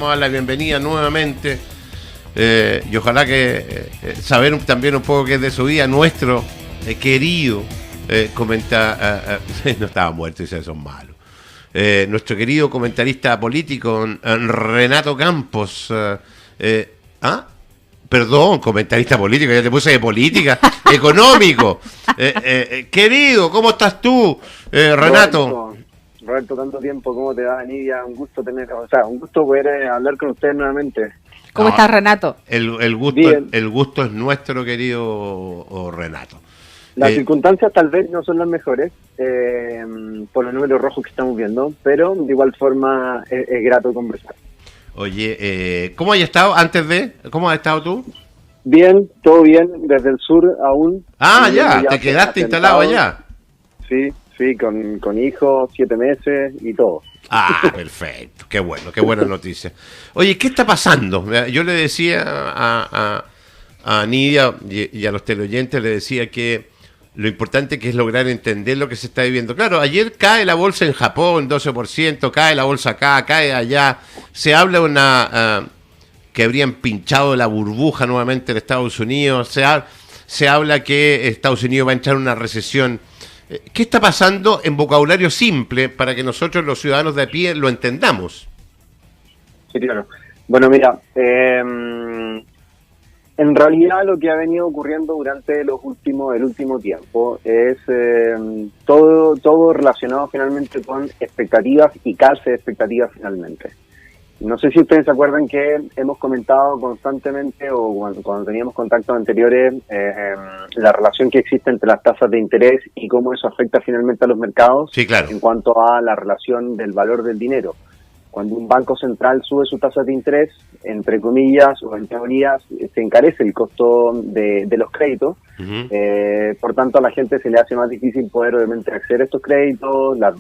Vamos a dar la bienvenida nuevamente y ojalá que saber también un poco qué es de su vida nuestro querido no estaba muerto y se son malos, nuestro querido comentarista político Renato Campos. Perdón, comentarista político, ya te puse de política, económico. Querido, ¿cómo estás tú, Renato? Roberto, tanto tiempo, ¿cómo te va, Nidia? Un gusto un gusto poder hablar con ustedes nuevamente. ¿Cómo estás, Renato? El gusto es nuestro, querido Renato. Las circunstancias tal vez no son las mejores por los números rojos que estamos viendo, pero de igual forma es grato conversar. Oye, ¿cómo has estado ¿Cómo has estado tú? Bien, todo bien, desde el sur aún. Ya, te quedaste instalado allá. Sí, con hijos, 7 meses y todo. Perfecto, qué buena noticia. Oye, ¿qué está pasando? Yo le decía a Nidia y a los teleoyentes, le decía que lo importante que es lograr entender lo que se está viviendo. Claro, ayer cae la bolsa en Japón, 12%, cae la bolsa acá, cae allá. Se habla de que habrían pinchado la burbuja nuevamente en Estados Unidos. Se habla que Estados Unidos va a entrar en una recesión. ¿Qué está pasando en vocabulario simple para que nosotros, los ciudadanos de a pie, lo entendamos? Sí, claro. Bueno, mira, en realidad lo que ha venido ocurriendo durante el último tiempo es todo relacionado finalmente con expectativas y calce de expectativas finalmente. No sé si ustedes se acuerdan que hemos comentado constantemente o cuando teníamos contactos anteriores la relación que existe entre las tasas de interés y cómo eso afecta finalmente a los mercados. Sí, claro. En cuanto a la relación del valor del dinero. Cuando un banco central sube su tasa de interés, entre comillas o en teorías, se encarece el costo de los créditos. Uh-huh. Por tanto, a la gente se le hace más difícil poder obviamente acceder a estos créditos, la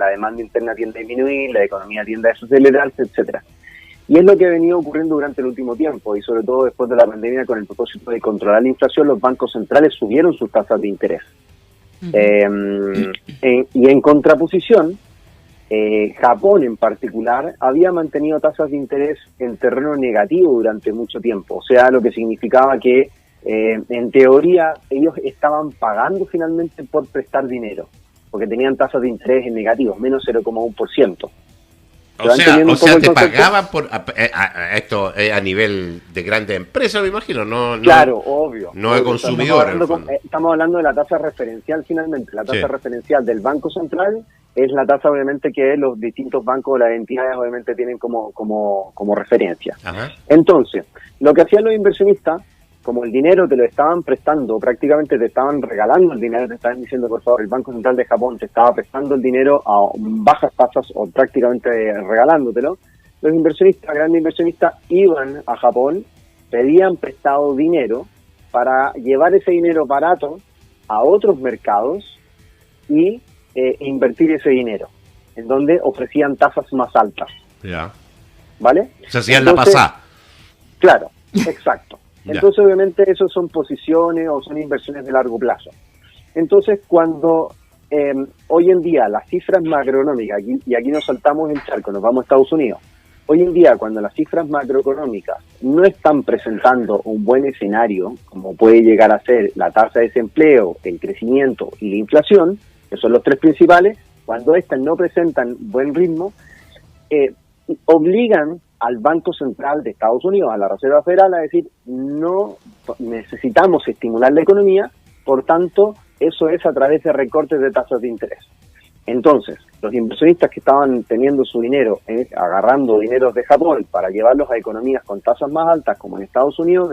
demanda interna tiende a disminuir, la economía tiende a desacelerarse, etcétera. Y es lo que ha venido ocurriendo durante el último tiempo, y sobre todo después de la pandemia, con el propósito de controlar la inflación, los bancos centrales subieron sus tasas de interés. Uh-huh. Y en contraposición, Japón en particular había mantenido tasas de interés en terreno negativo durante mucho tiempo, o sea, lo que significaba que en teoría ellos estaban pagando finalmente por prestar dinero, porque tenían tasas de interés en negativos, menos 0,1%. O sea, te pagaban por esto a nivel de grandes empresas, me imagino, no claro, obvio. No de consumidores. Estamos hablando de la tasa referencial finalmente, la tasa referencial del Banco Central es la tasa obviamente que los distintos bancos o las entidades obviamente tienen como referencia. Ajá. Entonces, lo que hacían los inversionistas, como el dinero te lo estaban prestando, prácticamente te estaban regalando el dinero, te estaban diciendo, por favor, el Banco Central de Japón te estaba prestando el dinero a bajas tasas o prácticamente regalándotelo, los inversionistas, grandes inversionistas, iban a Japón, pedían prestado dinero para llevar ese dinero barato a otros mercados y invertir ese dinero, en donde ofrecían tasas más altas. Ya. ¿Vale? Se hacían la pasada. Claro, exacto. Entonces, obviamente, eso son posiciones o son inversiones de largo plazo. Entonces, cuando hoy en día las cifras macroeconómicas, y aquí nos saltamos el charco, nos vamos a Estados Unidos, hoy en día cuando las cifras macroeconómicas no están presentando un buen escenario, como puede llegar a ser la tasa de desempleo, el crecimiento y la inflación, que son los tres principales, cuando estas no presentan buen ritmo, obligan al Banco Central de Estados Unidos, a la Reserva Federal, a decir, no necesitamos estimular la economía, por tanto, eso es a través de recortes de tasas de interés. Entonces, los inversionistas que estaban teniendo su dinero, agarrando dineros de Japón para llevarlos a economías con tasas más altas, como en Estados Unidos,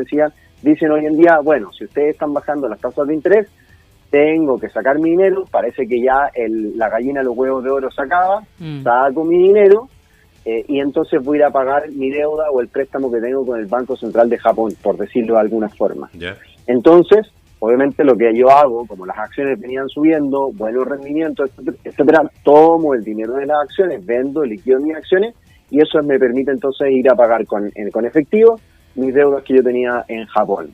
dicen hoy en día, bueno, si ustedes están bajando las tasas de interés, tengo que sacar mi dinero, parece que ya la gallina de los huevos de oro se acaba, saco mi dinero, y entonces voy a ir a pagar mi deuda o el préstamo que tengo con el Banco Central de Japón, por decirlo de alguna forma. Yeah. Entonces, obviamente lo que yo hago, como las acciones venían subiendo, buenos rendimientos, etcétera, tomo el dinero de las acciones, vendo, liquido mis acciones, y eso me permite entonces ir a pagar con efectivo mis deudas que yo tenía en Japón.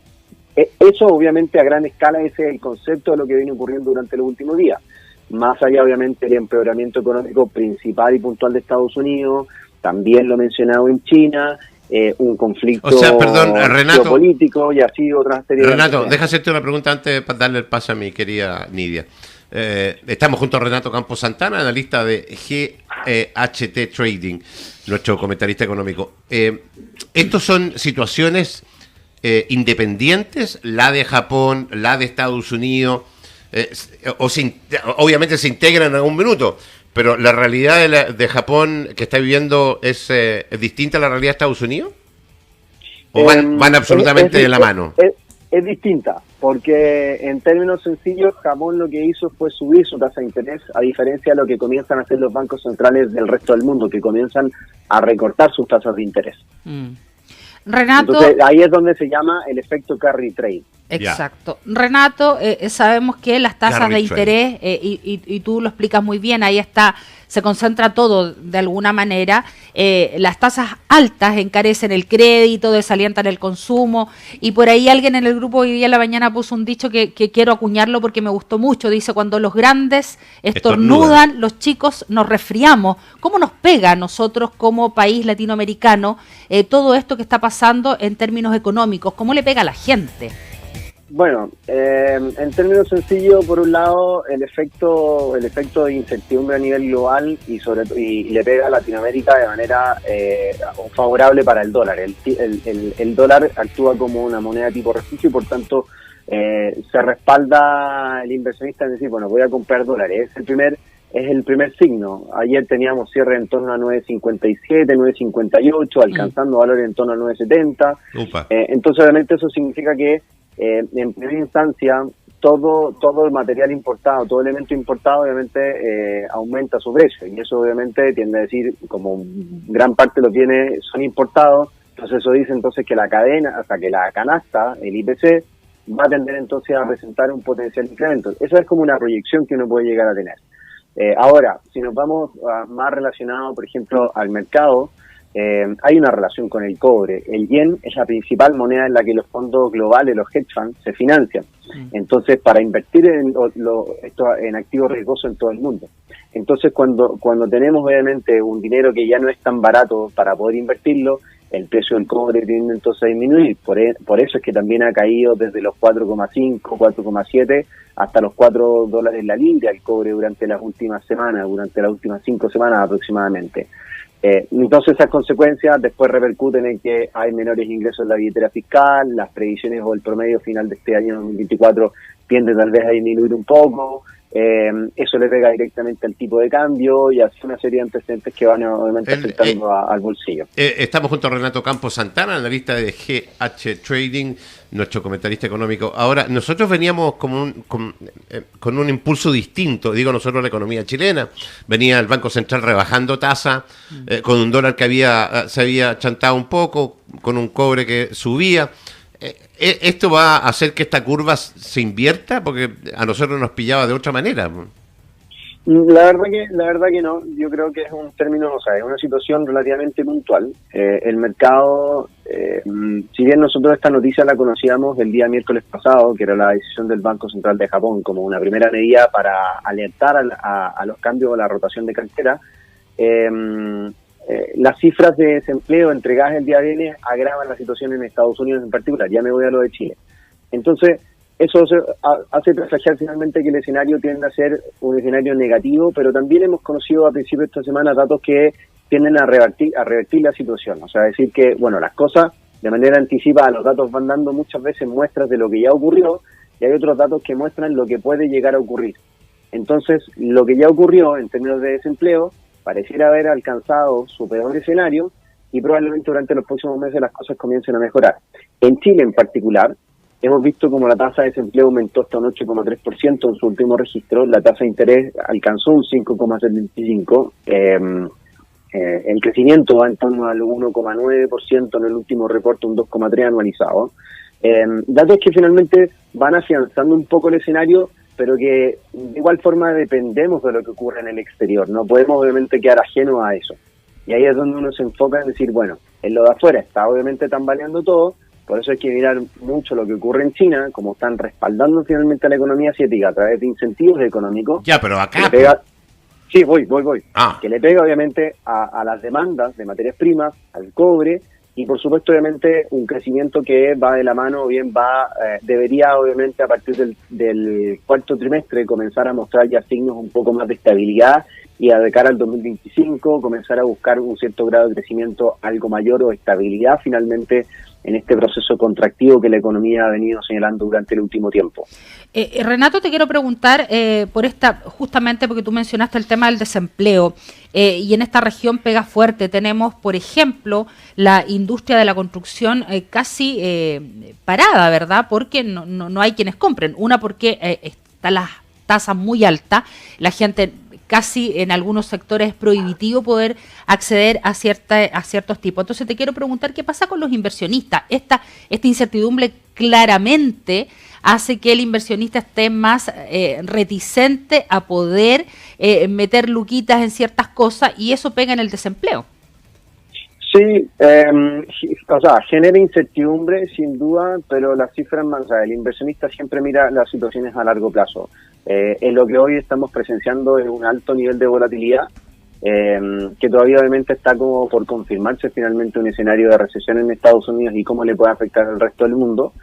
Eso obviamente a gran escala ese es el concepto de lo que viene ocurriendo durante los últimos días. Más allá obviamente del empeoramiento económico principal y puntual de Estados Unidos, también lo he mencionado en China, un conflicto Renato, geopolítico y así otra serie Renato, de... deja hacerte una pregunta antes para darle el paso a mi querida Nidia. Estamos junto a Renato Campos Santana, analista de GHT Trading, nuestro comentarista económico. ¿Estos son situaciones independientes, la de Japón, la de Estados Unidos, obviamente se integran en algún minuto, pero la realidad de Japón que está viviendo es distinta a la realidad de Estados Unidos? ¿O van absolutamente de la mano? Es distinta, porque en términos sencillos, Japón lo que hizo fue subir su tasa de interés, a diferencia de lo que comienzan a hacer los bancos centrales del resto del mundo, que comienzan a recortar sus tasas de interés. Renato, entonces ahí es donde se llama el efecto carry trade. Exacto. Renato, sabemos que las tasas de interés, y tú lo explicas muy bien, ahí está, se concentra todo de alguna manera. Las tasas altas encarecen el crédito, desalientan el consumo, y por ahí alguien en el grupo hoy día en la mañana puso un dicho que quiero acuñarlo porque me gustó mucho. Dice, cuando los grandes estornudan, los chicos nos resfriamos. ¿Cómo nos pega a nosotros como país latinoamericano todo esto que está pasando en términos económicos? ¿Cómo le pega a la gente? Bueno, en términos sencillos, por un lado, el efecto de incertidumbre a nivel global y le pega a Latinoamérica de manera favorable para el dólar. El dólar actúa como una moneda tipo refugio y por tanto se respalda el inversionista en decir, bueno, voy a comprar dólares. Es el primer signo. Ayer teníamos cierre en torno a 9.57, 9.58, alcanzando valores en torno a 9.70. Entonces, obviamente, eso significa que en primera instancia, todo el material importado, todo elemento importado, obviamente aumenta su precio, y eso obviamente tiende a decir, como gran parte de los bienes son importados, entonces eso dice entonces que la cadena, hasta que la canasta, el IPC, va a tender entonces a presentar un potencial incremento. Eso es como una proyección que uno puede llegar a tener. Ahora, si nos vamos más relacionado, por ejemplo, al mercado, hay una relación con el cobre. El yen es la principal moneda en la que los fondos globales, los hedge funds, se financian. Entonces, para invertir en activos riesgosos en todo el mundo. Entonces, cuando tenemos obviamente un dinero que ya no es tan barato para poder invertirlo, el precio del cobre tiende entonces a disminuir. Por eso es que también ha caído desde los 4,5, 4,7 hasta los $4 la libra el cobre durante las últimas semanas, durante las últimas 5 semanas aproximadamente. Entonces esas consecuencias después repercuten en que hay menores ingresos en la billetera fiscal, las previsiones o el promedio final de este año 2024 tiende tal vez a disminuir un poco, eso le pega directamente al tipo de cambio y hace una serie de antecedentes que van obviamente afectando al bolsillo. Estamos junto a Renato Campos Santana, analista de GH Trading, nuestro comentarista económico. Ahora, nosotros veníamos con un impulso distinto, digo nosotros la economía chilena, venía el Banco Central rebajando tasa, con un dólar que se había chantado un poco, con un cobre que subía. ¿Esto va a hacer que esta curva se invierta? Porque a nosotros nos pillaba de otra manera. La verdad que no. Yo creo que es un término, o sea, es una situación relativamente puntual. El mercado, si bien nosotros esta noticia la conocíamos el día miércoles pasado, que era la decisión del Banco Central de Japón como una primera medida para alertar a los cambios o la rotación de cartera, las cifras de desempleo entregadas el día viernes agravan la situación en Estados Unidos en particular. Ya me voy a lo de Chile. Entonces, eso hace presagiar finalmente que el escenario tiende a ser un escenario negativo, pero también hemos conocido a principios de esta semana datos que tienden a revertir la situación. O sea, decir que, bueno, las cosas de manera anticipada, los datos van dando muchas veces muestras de lo que ya ocurrió y hay otros datos que muestran lo que puede llegar a ocurrir. Entonces, lo que ya ocurrió en términos de desempleo pareciera haber alcanzado su peor escenario y probablemente durante los próximos meses las cosas comiencen a mejorar. En Chile en particular, hemos visto como la tasa de desempleo aumentó hasta un 8,3% en su último registro, la tasa de interés alcanzó un 5,75%, el crecimiento va en torno al 1,9% en el último reporte, un 2,3% anualizado. Datos que finalmente van afianzando un poco el escenario, pero que de igual forma dependemos de lo que ocurre en el exterior. No podemos obviamente quedar ajenos a eso. Y ahí es donde uno se enfoca en decir, bueno, en lo de afuera está obviamente tambaleando todo, por eso hay que mirar mucho lo que ocurre en China, como están respaldando finalmente a la economía asiática a través de incentivos económicos. Ya, pero acá... Sí, voy. Ah. Que le pega obviamente a las demandas de materias primas, al cobre, y por supuesto obviamente un crecimiento que va de la mano, o bien debería obviamente a partir del cuarto trimestre comenzar a mostrar ya signos un poco más de estabilidad, y de cara al 2025 comenzar a buscar un cierto grado de crecimiento algo mayor o estabilidad finalmente en este proceso contractivo que la economía ha venido señalando durante el último tiempo. Renato, te quiero preguntar justamente porque tú mencionaste el tema del desempleo, y en esta región pega fuerte. Tenemos, por ejemplo, la industria de la construcción casi parada, ¿verdad? Porque no hay quienes compren. Una, porque está la tasa muy alta, la gente casi en algunos sectores es prohibitivo poder acceder a ciertos tipos. Entonces te quiero preguntar qué pasa con los inversionistas. Esta incertidumbre claramente hace que el inversionista esté más reticente a poder meter luquitas en ciertas cosas, y eso pega en el desempleo. Sí, genera incertidumbre sin duda, pero las cifras más, el inversionista siempre mira las situaciones a largo plazo. En lo que hoy estamos presenciando es un alto nivel de volatilidad, que todavía obviamente está como por confirmarse finalmente un escenario de recesión en Estados Unidos y cómo le puede afectar al resto del mundo.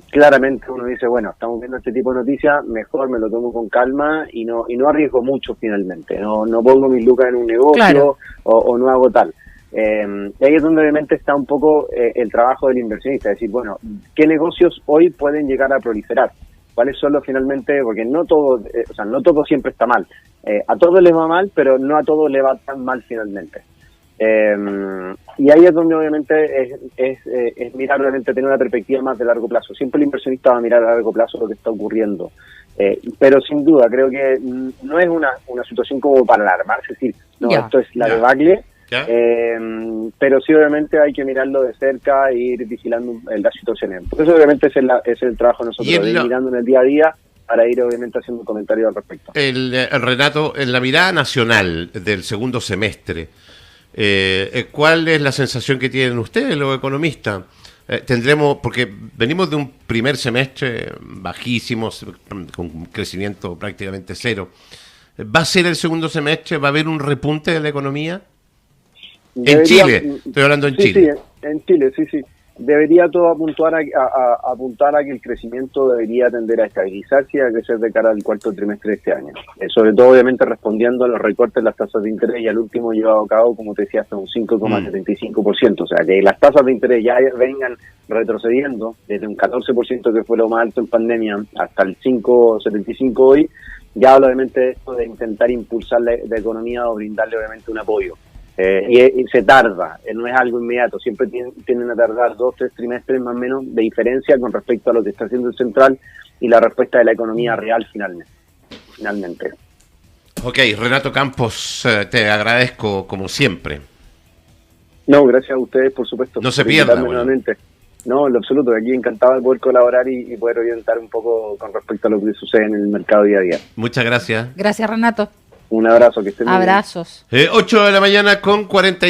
Claramente uno dice, bueno, estamos viendo este tipo de noticias, mejor me lo tomo con calma y no arriesgo mucho finalmente, no pongo mis lucas en un negocio, claro, o no hago tal. Y ahí es donde obviamente está un poco el trabajo del inversionista, es decir, bueno, ¿qué negocios hoy pueden llegar a proliferar? ¿Cuáles son los finalmente? Porque no todo, no todo siempre está mal. A todos les va mal, pero no a todos les va tan mal finalmente. Y ahí es donde obviamente es mirar, realmente tener una perspectiva más de largo plazo. Siempre el inversionista va a mirar a largo plazo lo que está ocurriendo. Pero sin duda, creo que no es una situación como para alarmarse, es decir, no, esto es la debacle. Pero sí obviamente hay que mirarlo de cerca e ir vigilando las situaciones. Por eso obviamente es el trabajo de nosotros, de ir mirando en el día a día para ir obviamente haciendo un comentario al respecto. Renato, en la mirada nacional del segundo semestre, ¿cuál es la sensación que tienen ustedes, los economistas? Tendremos, porque venimos de un primer semestre bajísimo, con crecimiento prácticamente cero. ¿Va a ser el segundo semestre? ¿Va a haber un repunte de la economía? En Chile, estoy hablando en Chile. Sí, en Chile, sí. Debería todo apuntar a que el crecimiento debería tender a estabilizarse y a crecer de cara al cuarto trimestre de este año. Sobre todo, obviamente, respondiendo a los recortes de las tasas de interés, y al último llevado a cabo, como te decía, hasta un 5,75%. O sea, que las tasas de interés ya vengan retrocediendo desde un 14% que fue lo más alto en pandemia hasta el 5,75% hoy, ya habla obviamente de esto de intentar impulsar la economía o brindarle obviamente un apoyo. Y se tarda, no es algo inmediato, siempre tienden a tardar 2-3 trimestres más o menos de diferencia con respecto a lo que está haciendo el central y la respuesta de la economía real finalmente. Ok, Renato Campos, te agradezco como siempre. No, gracias a ustedes, por supuesto. No se pierda. Nuevamente. No, en lo absoluto, aquí encantado de poder colaborar y poder orientar un poco con respecto a lo que sucede en el mercado día a día. Muchas gracias. Gracias, Renato. Un abrazo, que estén muy bien. Abrazos. 8 de la mañana con 40.